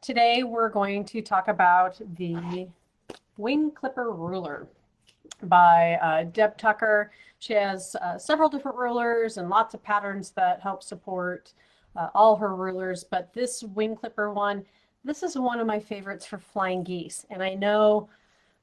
Today we're going to talk about the wing clipper ruler by Deb Tucker. She has several different rulers and lots of patterns that help support all her rulers, but this wing clipper one, this is one of my favorites for flying geese. And I know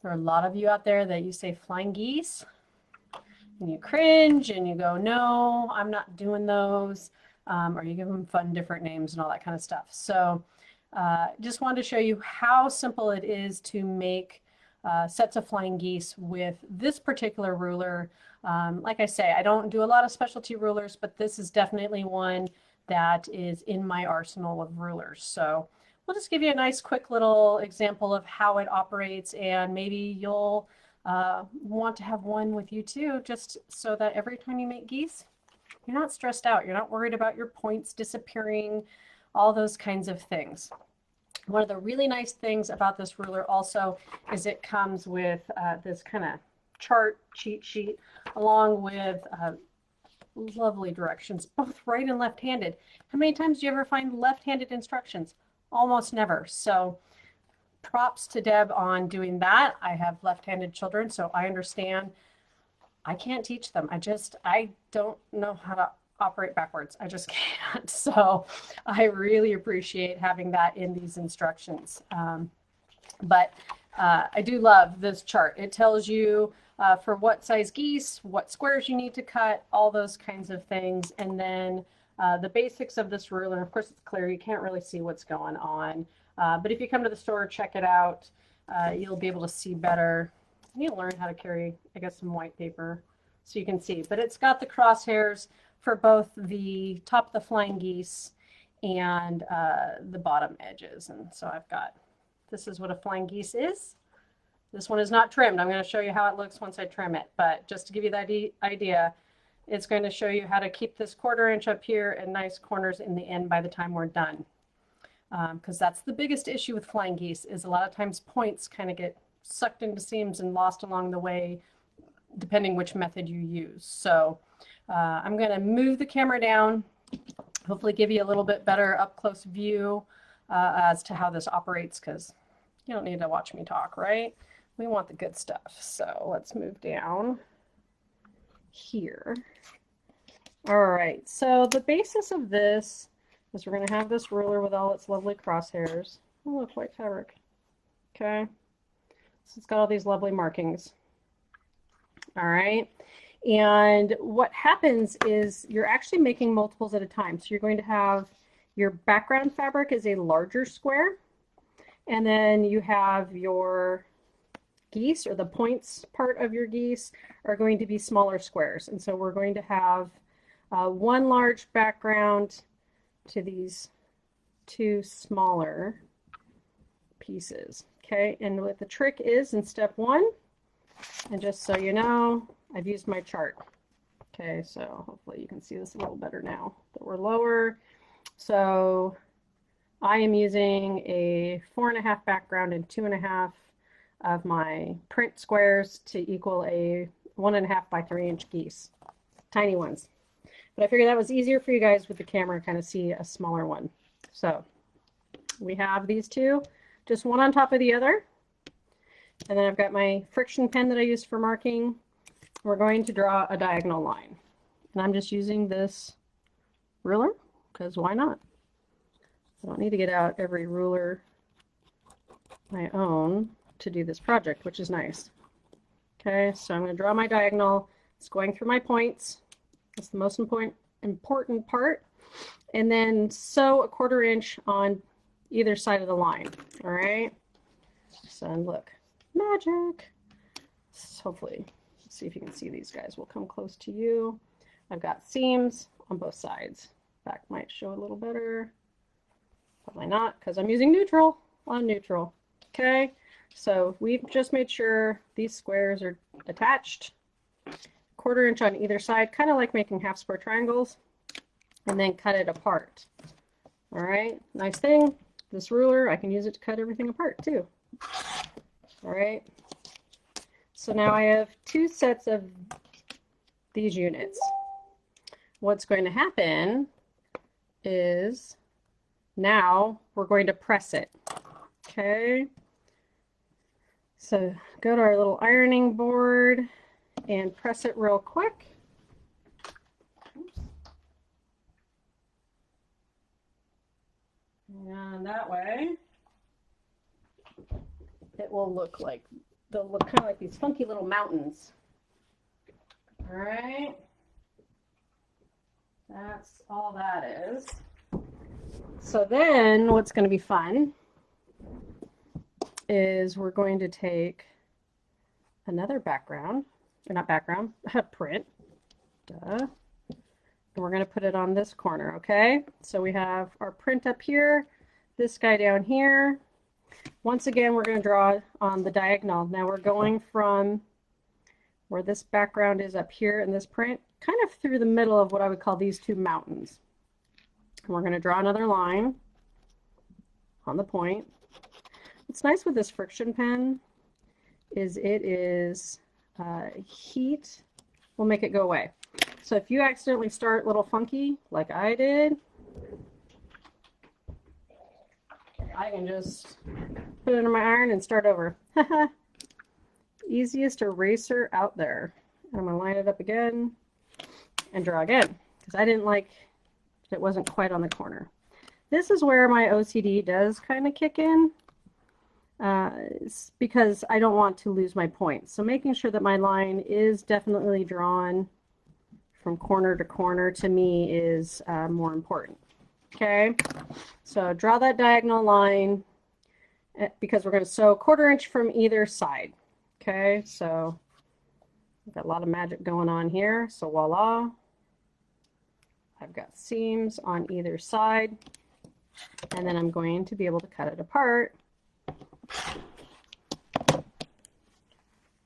there are a lot of you out there that you say flying geese and you cringe and you go, no, I'm not doing those. Or you give them fun different names and all that kind of stuff. So just wanted to show you how simple it is to make sets of flying geese with this particular ruler. Like I say, I don't do a lot of specialty rulers, but this is definitely one that is in my arsenal of rulers. So we'll just give you a nice quick little example of how it operates, and maybe you'll want to have one with you too, just so that every time you make geese, you're not stressed out. You're not worried about your points disappearing, all those kinds of things. One of the really nice things about this ruler also is it comes with this kind of chart cheat sheet along with lovely directions, both right and left-handed. How many times do you ever find left-handed instructions? Almost never. So props to Deb on doing that. I have left-handed children, so I understand. I can't teach them. I don't know how to operate backwards. I just can't. So I really appreciate having that in these instructions. But I do love this chart. It tells you for what size geese, what squares you need to cut, all those kinds of things. And then the basics of this ruler. Of course, it's clear. You can't really see what's going on. But if you come to the store, check it out. You'll be able to see better. You need to learn how to carry, I guess, some white paper so you can see. But it's got the crosshairs for both the top of the flying geese and the bottom edges. And so I've got, this is what a flying geese is. This one is not trimmed. I'm going to show you how it looks once I trim it. But just to give you the idea, it's going to show you how to keep this 1/4 inch up here and nice corners in the end by the time we're done. Because that's the biggest issue with flying geese, is a lot of times points kind of get sucked into seams and lost along the way, depending which method you use. So I'm going to move the camera down, hopefully give you a little bit better up close view as to how this operates, because you don't need to watch me talk, right? We want the good stuff. So let's move down here. All right, so the basis of this is we're going to have this ruler with all its lovely crosshairs. Oh, look, white fabric. Okay. So it's got all these lovely markings. All right. And what happens is you're actually making multiples at a time. So you're going to have your background fabric is a larger square. And then you have your geese, or the points part of your geese, are going to be smaller squares. And so we're going to have one large background to these two smaller pieces. Okay, and what the trick is in step 1, and just so you know, I've used my chart. Okay, so hopefully you can see this a little better now that we're lower. So I am using a 4.5 background and 2.5 of my print squares to equal a 1.5 by 3 inch geese, tiny ones. But I figured that was easier for you guys with the camera, kind of see a smaller one. So we have these two, just one on top of the other. And then I've got my friction pen that I used for marking. We're going to draw a diagonal line. And I'm just using this ruler, because why not? I don't need to get out every ruler I own to do this project, which is nice. Okay, so I'm going to draw my diagonal. It's going through my points. That's the most important part. And then sew a 1/4 inch on either side of the line. All right. So look, magic. So hopefully, let's see if you can see these guys. We'll come close to you. I've got seams on both sides. Back might show a little better. Probably not, because I'm using neutral on neutral. Okay. So we've just made sure these squares are attached. 1/4 inch on either side, kind of like making half square triangles, and then cut it apart. All right, nice thing. This ruler, I can use it to cut everything apart too. All right, so now I have 2 sets of these units. What's going to happen is Now we're going to press it. Okay. So go to our little ironing board and press it real quick. Oops. And that way it will look like, they'll look kind of like these funky little mountains. All right. That's all that is. So then what's going to be fun is we're going to take another background, or not background, print, duh, and we're going to put it on this corner, okay? So we have our print up here, this guy down here. Once again, we're going to draw on the diagonal. Now we're going from where this background is up here in this print, kind of through the middle of what I would call these two mountains. And we're going to draw another line on the point. What's nice with this friction pen is it is heat will make it go away. So if you accidentally start a little funky like I did, I can just put it in my iron and start over. Easiest eraser out there. And I'm going to line it up again and draw again because I didn't like it wasn't quite on the corner. This is where my OCD does kind of kick in because I don't want to lose my points. So making sure that my line is definitely drawn from corner to corner to me is more important. Okay, so draw that diagonal line because we're going to sew 1/4 inch from either side. Okay, so I've got a lot of magic going on here. So voila. I've got seams on either side, and then I'm going to be able to cut it apart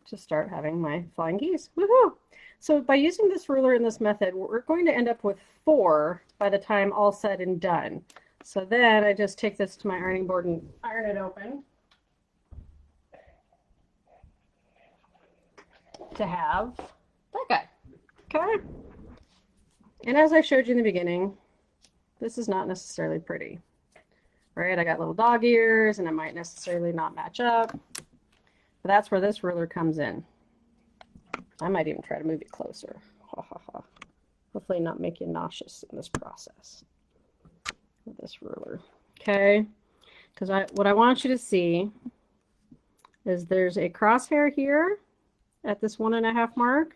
to start having my flying geese. Woohoo! So by using this ruler in this method, we're going to end up with 4 by the time all said and done. So then I just take this to my ironing board and iron it open to have that guy. Okay? And as I showed you in the beginning, this is not necessarily pretty, right? I got little dog ears and it might necessarily not match up, but that's where this ruler comes in. I might even try to move it closer. Ha, ha, ha. Hopefully not make you nauseous in this process with this ruler. Okay, because what I want you to see is there's a crosshair here at this 1.5 mark.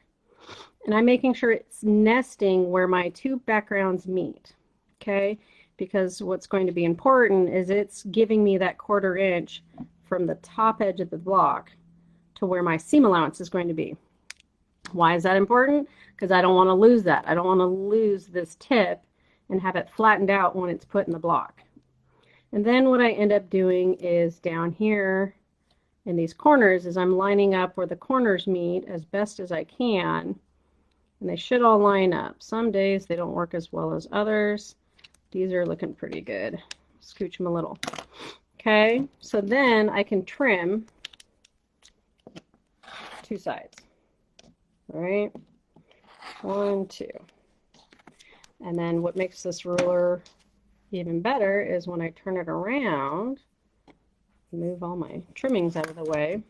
And I'm making sure it's nesting where my two backgrounds meet, okay? Because what's going to be important is it's giving me that 1/4 inch from the top edge of the block to where my seam allowance is going to be. Why is that important? Because I don't want to lose that. I don't want to lose this tip and have it flattened out when it's put in the block. And then what I end up doing is down here in these corners is I'm lining up where the corners meet as best as I can. And they should all line up. Some days they don't work as well as others. These are looking pretty good. Scooch them a little. Okay, so then I can trim 2 sides. All right, 1, 2. And then what makes this ruler even better is when I turn it around, move all my trimmings out of the way.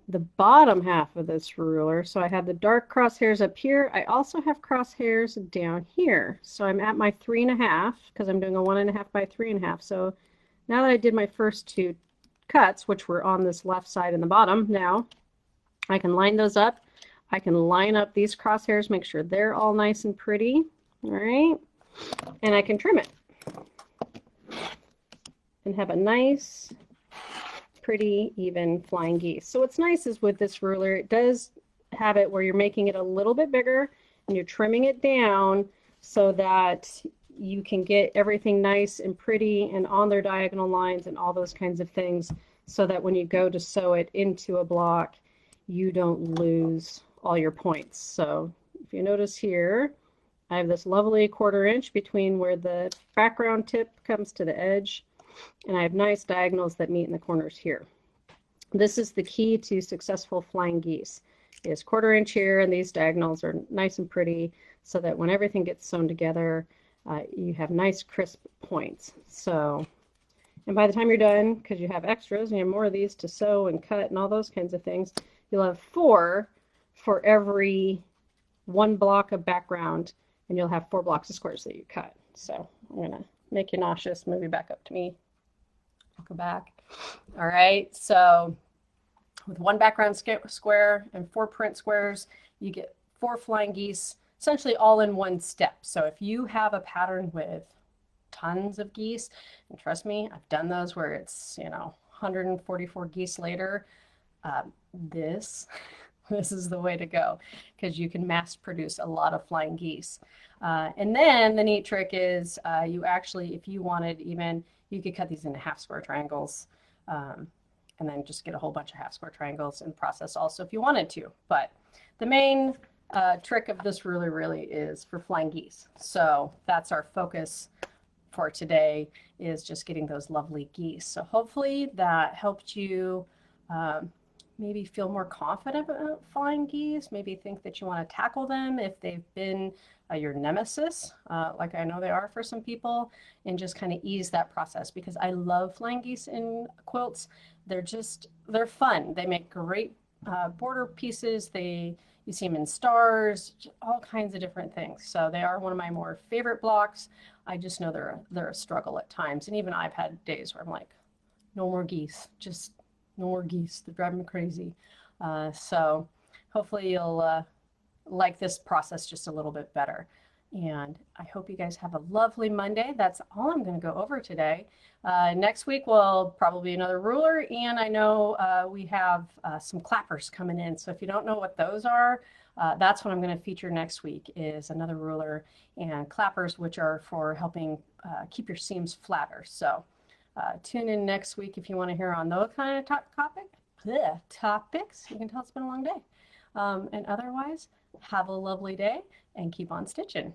The bottom half of this ruler, so I have the dark crosshairs up here. I also have crosshairs down here. So I'm at my 3.5 because I'm doing a 1.5 by 3.5. So now that I did my first 2 cuts, which were on this left side and the bottom, now I can line those up. I can line up these crosshairs, make sure they're all nice and pretty. All right, and I can trim it and have a nice pretty even flying geese. So what's nice is with this ruler, it does have it where you're making it a little bit bigger and you're trimming it down so that you can get everything nice and pretty and on their diagonal lines and all those kinds of things, so that when you go to sew it into a block, you don't lose all your points. So if you notice here, I have this lovely 1/4 inch between where the background tip comes to the edge, and I have nice diagonals that meet in the corners here. This is the key to successful flying geese, is 1/4 inch here, and these diagonals are nice and pretty so that when everything gets sewn together, you have nice crisp points. So, and by the time you're done, because you have extras and you have more of these to sew and cut and all those kinds of things, you'll have 4 for every 1 block of background, and you'll have 4 blocks of squares that you cut. So I'm going to make you nauseous. Move you back up to me. I'll go back. All right, so with 1 background square and 4 print squares, you get 4 flying geese, essentially all in one step. So if you have a pattern with tons of geese, and trust me, I've done those where it's, 144 geese later, this is the way to go, because you can mass produce a lot of flying geese. And then the neat trick is you actually, if you wanted even, you could cut these into half square triangles, and then just get a whole bunch of half square triangles in process also if you wanted to. But the main trick of this ruler really is for flying geese. So that's our focus for today, is just getting those lovely geese. So hopefully that helped you maybe feel more confident about flying geese, maybe think that you want to tackle them if they've been your nemesis, like I know they are for some people, and just kind of ease that process, because I love flying geese in quilts. They're fun. They make great border pieces. You see them in stars, all kinds of different things. So they are one of my more favorite blocks. I just know they're a struggle at times. And even I've had days where I'm like, no more geese, just no more geese. They're driving me crazy. So hopefully you'll like this process just a little bit better. And I hope you guys have a lovely Monday. That's all I'm going to go over today. Next week will probably be another ruler, and I know we have some clappers coming in. So if you don't know what those are, that's what I'm going to feature next week, is another ruler and clappers, which are for helping keep your seams flatter. So tune in next week if you want to hear on those kind of topics. You can tell it's been a long day. And otherwise, have a lovely day and keep on stitching.